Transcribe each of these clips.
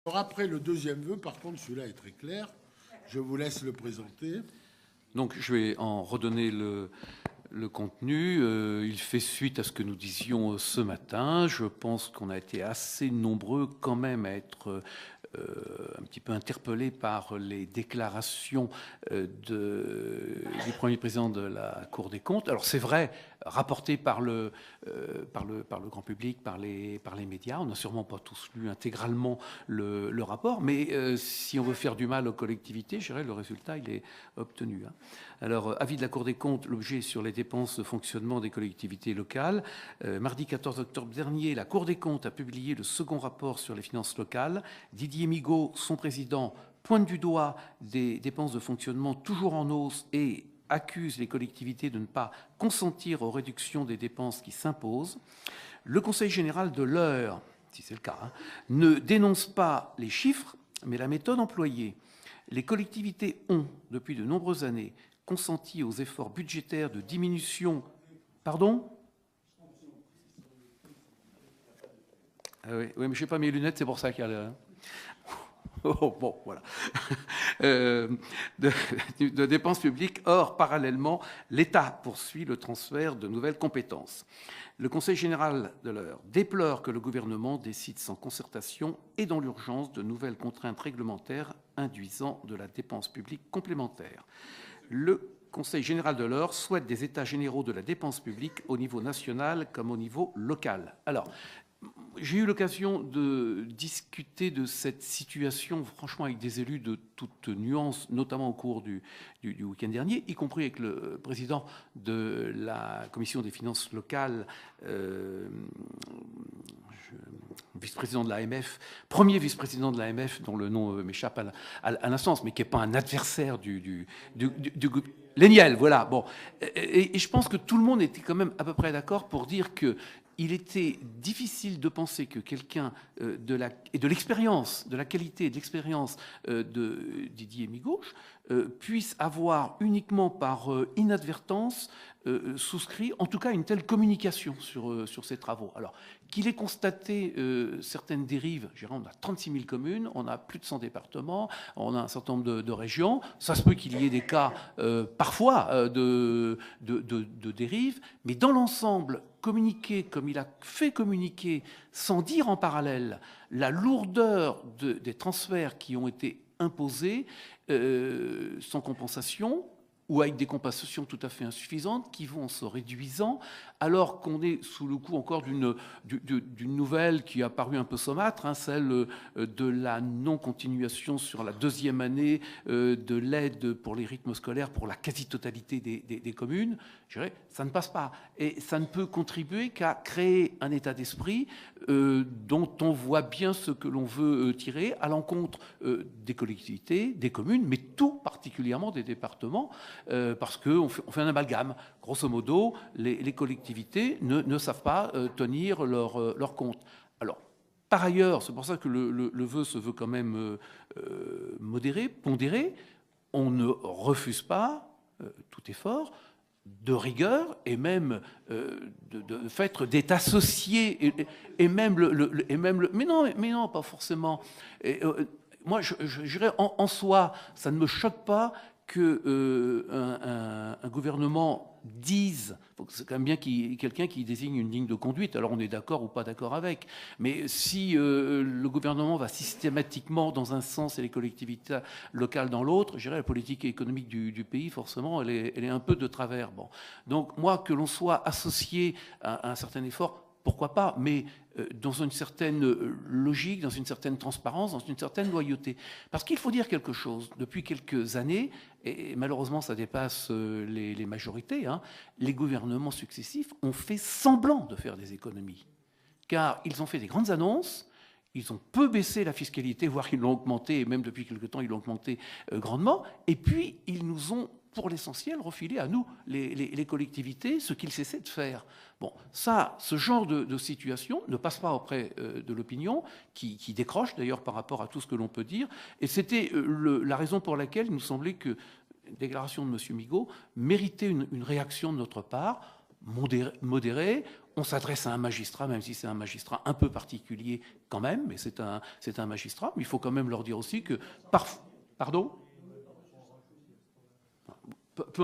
Alors après le deuxième vœu, par contre, celui-là est très clair. Je vous laisse le présenter. Donc je vais en redonner le contenu. Il fait suite à ce que nous disions ce matin. Je pense qu'on a été assez nombreux quand même à être un petit peu interpellés par les déclarations du Premier président de la Cour des comptes. Alors c'est vrai, rapporté par le grand public, par les médias. On n'a sûrement pas tous lu intégralement le rapport, mais si on veut faire du mal aux collectivités, je dirais le résultat, il est obtenu. Alors, avis de la Cour des comptes, l'objet sur les dépenses de fonctionnement des collectivités locales. Mardi 14 octobre dernier, la Cour des comptes a publié le second rapport sur les finances locales. Didier Migaud, son président, pointe du doigt des dépenses de fonctionnement toujours en hausse et accuse les collectivités de ne pas consentir aux réductions des dépenses qui s'imposent. Le Conseil général de l'Eure, si c'est le cas, ne dénonce pas les chiffres, mais la méthode employée. Les collectivités ont, depuis de nombreuses années, consenti aux efforts budgétaires de diminution. Pardon ? Ah oui, mais je n'ai pas mes lunettes, c'est pour ça qu'il y a le... Oh, bon, voilà. De dépenses publiques. Or, parallèlement, l'État poursuit le transfert de nouvelles compétences. Le Conseil général de l'Eure déplore que le gouvernement décide sans concertation et dans l'urgence de nouvelles contraintes réglementaires induisant de la dépense publique complémentaire. Le Conseil général de l'Eure souhaite des états généraux de la dépense publique au niveau national comme au niveau local. Alors, j'ai eu l'occasion de discuter de cette situation, franchement, avec des élus de toutes nuances, notamment au cours du week-end dernier, y compris avec le président de la Commission des finances locales, vice-président de l'AMF, premier vice-président de l'AMF, dont le nom m'échappe à l'instant, mais qui n'est pas un adversaire du Léniel, voilà. Bon. Et je pense que tout le monde était quand même à peu près d'accord pour dire qu'il était difficile de penser que quelqu'un de l'expérience, de la qualité et de l'expérience de Didier Migaud puisse avoir uniquement par inadvertance souscrit, en tout cas, une telle communication sur ces travaux. Alors, qu'il ait constaté certaines dérives, je dirais, on a 36 000 communes, on a plus de 100 départements, on a un certain nombre de régions, ça se peut qu'il y ait des cas parfois de dérives, mais dans l'ensemble, communiquer comme il a fait communiquer, sans dire en parallèle la lourdeur des transferts qui ont été imposés, sans compensation, ou avec des compensations tout à fait insuffisantes qui vont en se réduisant, alors qu'on est sous le coup encore d'une nouvelle qui a paru un peu saumâtre, celle de la non-continuation sur la deuxième année de l'aide pour les rythmes scolaires pour la quasi-totalité des communes. Je dirais, ça ne passe pas. Et ça ne peut contribuer qu'à créer un état d'esprit dont on voit bien ce que l'on veut tirer à l'encontre des collectivités, des communes, mais tout particulièrement des départements, parce qu'on fait un amalgame. Grosso modo, les collectivités ne savent pas tenir leur compte. Alors, par ailleurs, c'est pour ça que le vœu se veut quand même modéré, pondéré. On ne refuse pas tout effort de rigueur et même de fait d'être associé et même mais non, pas forcément. Moi, je dirais en soi, ça ne me choque pas que un gouvernement dise, c'est quand même bien quelqu'un qui désigne une ligne de conduite, alors on est d'accord ou pas d'accord avec, mais si le gouvernement va systématiquement dans un sens et les collectivités locales dans l'autre, je dirais la politique économique du pays, forcément, elle est un peu de travers. Bon. Donc moi, que l'on soit associé à un certain effort, pourquoi pas, mais dans une certaine logique, dans une certaine transparence, dans une certaine loyauté. Parce qu'il faut dire quelque chose. Depuis quelques années, et malheureusement ça dépasse les majorités, les gouvernements successifs ont fait semblant de faire des économies. Car ils ont fait des grandes annonces, ils ont peu baissé la fiscalité, voire ils l'ont augmenté, et même depuis quelque temps ils l'ont augmenté grandement, et puis ils nous ont pour l'essentiel, refiler à nous, les collectivités, ce qu'ils cessaient de faire. Bon, ça, ce genre de situation ne passe pas auprès de l'opinion, qui décroche d'ailleurs par rapport à tout ce que l'on peut dire. Et c'était la raison pour laquelle il nous semblait que la déclaration de M. Migaud méritait une réaction de notre part, modérée. on s'adresse à un magistrat, même si c'est un magistrat un peu particulier quand même, mais c'est un magistrat. Mais il faut quand même leur dire aussi que... Pardon ? Peu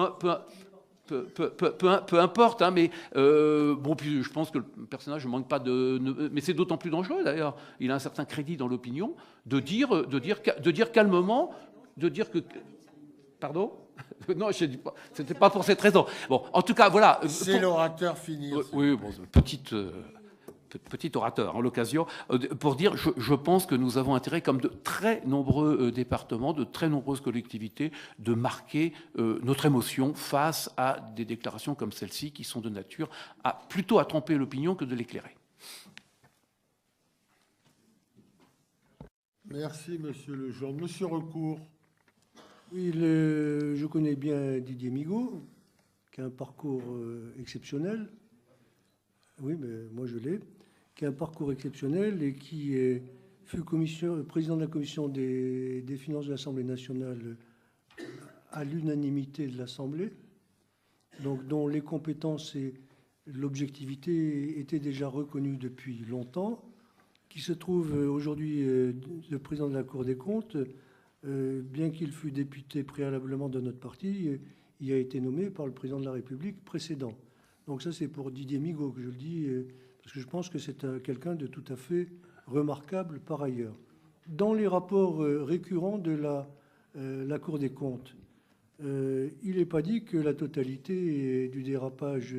importe, hein, mais bon, puis je pense que le personnage ne manque pas de... Mais c'est d'autant plus dangereux, d'ailleurs. Il a un certain crédit dans l'opinion de dire calmement, de dire que... Pardon ? Non, je dis pas. C'était pas pour cette raison. Bon, en tout cas, voilà. C'est l'orateur fini. Oui, bon, petit orateur en l'occasion, pour dire, je pense que nous avons intérêt, comme de très nombreux départements, de très nombreuses collectivités, de marquer notre émotion face à des déclarations comme celle-ci, qui sont de nature plutôt à tromper l'opinion que de l'éclairer. Merci, Monsieur Lejeune. Monsieur Recourt. Oui, je connais bien Didier Migaud, qui a un parcours exceptionnel. Oui, mais moi je l'ai. Qui a un parcours exceptionnel et qui fut président de la commission des finances de l'Assemblée nationale à l'unanimité de l'Assemblée, donc dont les compétences et l'objectivité étaient déjà reconnues depuis longtemps, qui se trouve aujourd'hui le président de la Cour des comptes, bien qu'il fût député préalablement de notre parti, il a été nommé par le président de la République précédent. Donc ça, c'est pour Didier Migaud que je le dis, parce que je pense que c'est quelqu'un de tout à fait remarquable par ailleurs. Dans les rapports récurrents de la Cour des comptes, il n'est pas dit que la totalité du dérapage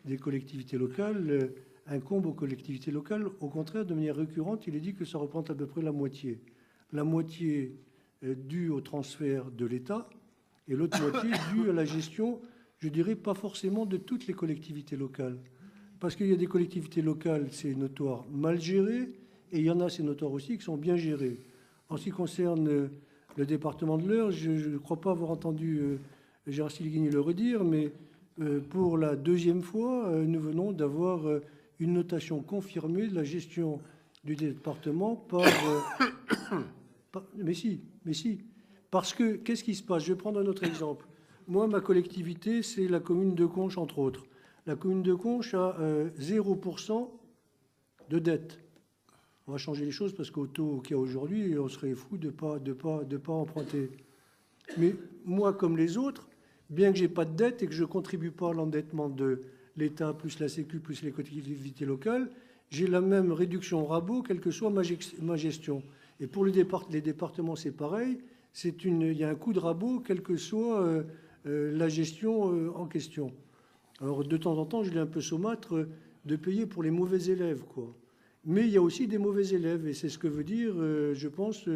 des collectivités locales incombe aux collectivités locales. Au contraire, de manière récurrente, il est dit que ça représente à peu près la moitié. La moitié due au transfert de l'État et l'autre moitié due à la gestion, je dirais, pas forcément de toutes les collectivités locales. Parce qu'il y a des collectivités locales, c'est notoire, mal gérées, et il y en a, c'est notoire aussi, qui sont bien gérées. En ce qui concerne le département de l'Eure, je ne crois pas avoir entendu Gérard Siliguini le redire, mais pour la deuxième fois, nous venons d'avoir une notation confirmée de la gestion du département par... mais si. Parce que, qu'est-ce qui se passe? Je vais prendre un autre exemple. Moi, ma collectivité, c'est la commune de Conches, entre autres. La commune de Conches a 0% de dette. On va changer les choses parce qu'au taux qu'il y a aujourd'hui, on serait fou de pas emprunter. Mais moi, comme les autres, bien que je n'ai pas de dette et que je ne contribue pas à l'endettement de l'État, plus la Sécu, plus les collectivités locales, j'ai la même réduction rabot, quelle que soit ma gestion. Et pour les départements, c'est pareil. Il y a un coup de rabot, quelle que soit la gestion en question. Alors, de temps en temps, je l'ai un peu saumâtre de payer pour les mauvais élèves, quoi. Mais il y a aussi des mauvais élèves, et c'est ce que veut dire, je pense,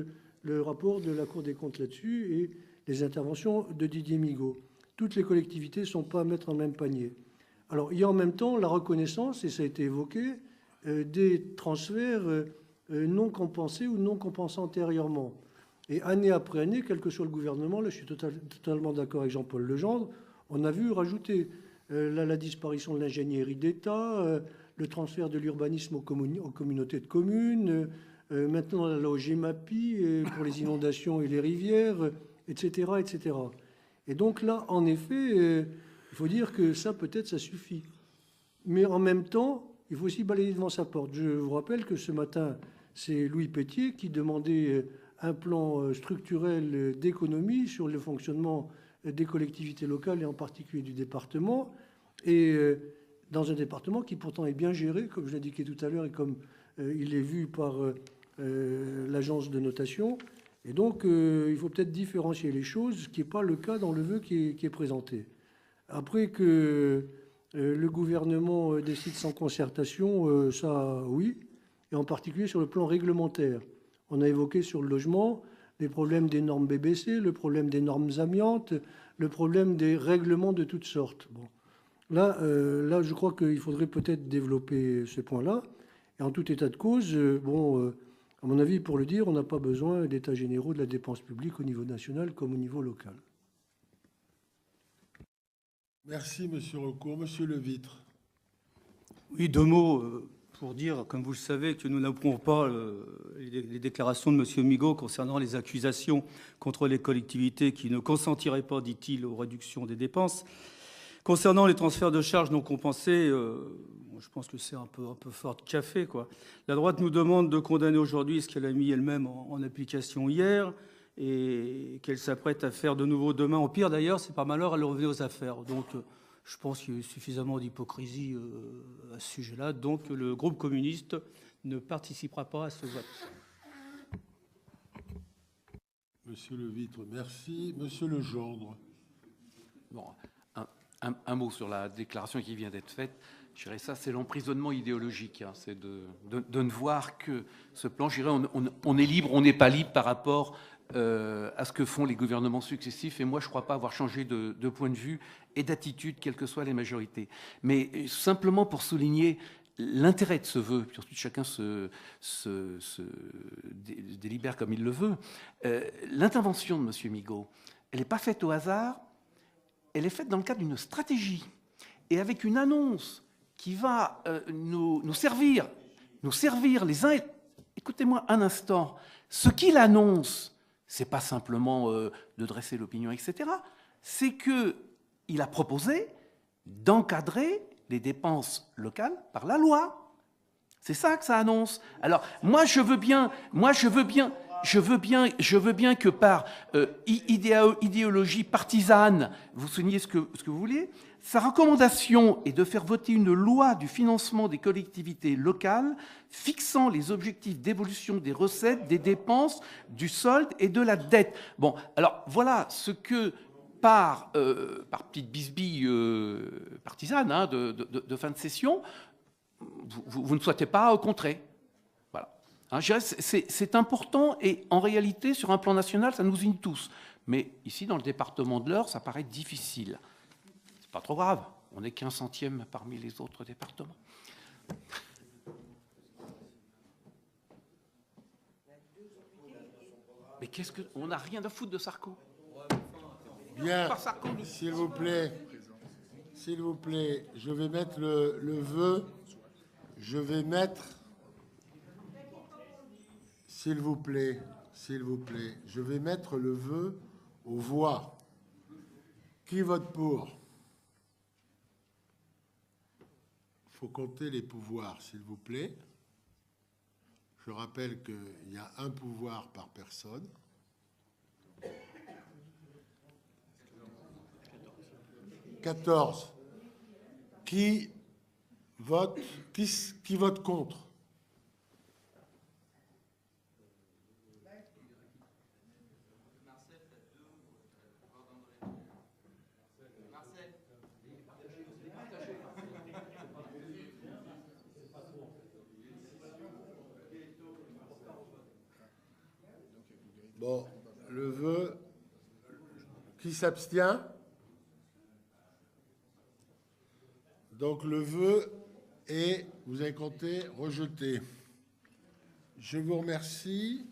le rapport de la Cour des comptes là-dessus et les interventions de Didier Migaud. Toutes les collectivités ne sont pas à mettre dans le même panier. Alors, il y a en même temps la reconnaissance, et ça a été évoqué, des transferts non compensés ou non compensés antérieurement. Et année après année, quel que soit le gouvernement, là je suis totalement d'accord avec Jean-Paul Legendre, on a vu rajouter la disparition de l'ingénierie d'État, le transfert de l'urbanisme aux communautés de communes, maintenant la loi GEMAPI pour les inondations et les rivières, etc., etc. Et donc là, en effet, il faut dire que ça, peut-être, ça suffit. Mais en même temps, il faut aussi balayer devant sa porte. Je vous rappelle que ce matin, c'est Louis Pétier qui demandait un plan structurel d'économie sur le fonctionnement des collectivités locales et en particulier du département. Et dans un département qui pourtant est bien géré, comme je l'indiquais tout à l'heure, et comme il est vu par l'agence de notation. Et donc, il faut peut-être différencier les choses, ce qui n'est pas le cas dans le vœu qui est présenté. Après que le gouvernement décide sans concertation, ça, oui, et en particulier sur le plan réglementaire. On a évoqué sur le logement les problèmes des normes BBC, le problème des normes amiantes, le problème des règlements de toutes sortes. Bon. Là, je crois qu'il faudrait peut-être développer ce point-là. Et en tout état de cause, à mon avis, pour le dire, on n'a pas besoin d'états généraux de la dépense publique au niveau national comme au niveau local. Merci, Monsieur Recourt. Monsieur Levitre. Oui, deux mots pour dire, comme vous le savez, que nous n'approuvons pas les déclarations de M. Migaud concernant les accusations contre les collectivités qui ne consentiraient pas, dit-il, aux réductions des dépenses. Concernant les transferts de charges non compensés, je pense que c'est un peu fort de café, quoi. La droite nous demande de condamner aujourd'hui ce qu'elle a mis elle-même en application hier et qu'elle s'apprête à faire de nouveau demain. Au pire, d'ailleurs, c'est par malheur, elle revenait aux affaires. Donc, je pense qu'il y a suffisamment d'hypocrisie à ce sujet-là. Donc, le groupe communiste ne participera pas à ce vote. Monsieur Levitre, merci. Monsieur Legendre. Bon, un mot sur la déclaration qui vient d'être faite. Je dirais ça, c'est l'emprisonnement idéologique. Hein. C'est de ne voir que ce plan. Je dirais, on est libre, on n'est pas libre par rapport à ce que font les gouvernements successifs. Et moi, je ne crois pas avoir changé de point de vue et d'attitude, quelles que soient les majorités. Mais simplement pour souligner l'intérêt de ce vœu, puis ensuite chacun se délibère comme il le veut, l'intervention de M. Migaud, elle n'est pas faite au hasard. Elle est faite dans le cadre d'une stratégie et avec une annonce qui va nous servir les uns. Écoutez-moi un instant. Ce qu'il annonce, c'est pas simplement de dresser l'opinion, etc. C'est qu'il a proposé d'encadrer les dépenses locales par la loi. C'est ça que ça annonce. Alors, moi, je veux bien que par idéologie partisane, vous souligniez ce que vous voulez, sa recommandation est de faire voter une loi du financement des collectivités locales fixant les objectifs d'évolution des recettes, des dépenses, du solde et de la dette. Bon, alors voilà ce que, par petite bisbille partisane hein, de fin de session, vous ne souhaitez pas contrer. Hein, c'est important et en réalité, sur un plan national, ça nous unit tous. Mais ici, dans le département de l'Eure, ça paraît difficile. C'est pas trop grave. On n'est qu'un centième parmi les autres départements. Mais qu'est-ce que... On n'a rien à foutre de Sarko. Bien, s'il vous plaît, je vais mettre le vœu. Je vais mettre... S'il vous plaît, je vais mettre le vœu aux voix. Qui vote pour? Il faut compter les pouvoirs, s'il vous plaît. Je rappelle qu'il y a un pouvoir par personne. 14. Qui vote contre? Bon, le vœu. Qui s'abstient? Donc le vœu est, vous avez compté, rejeté. Je vous remercie.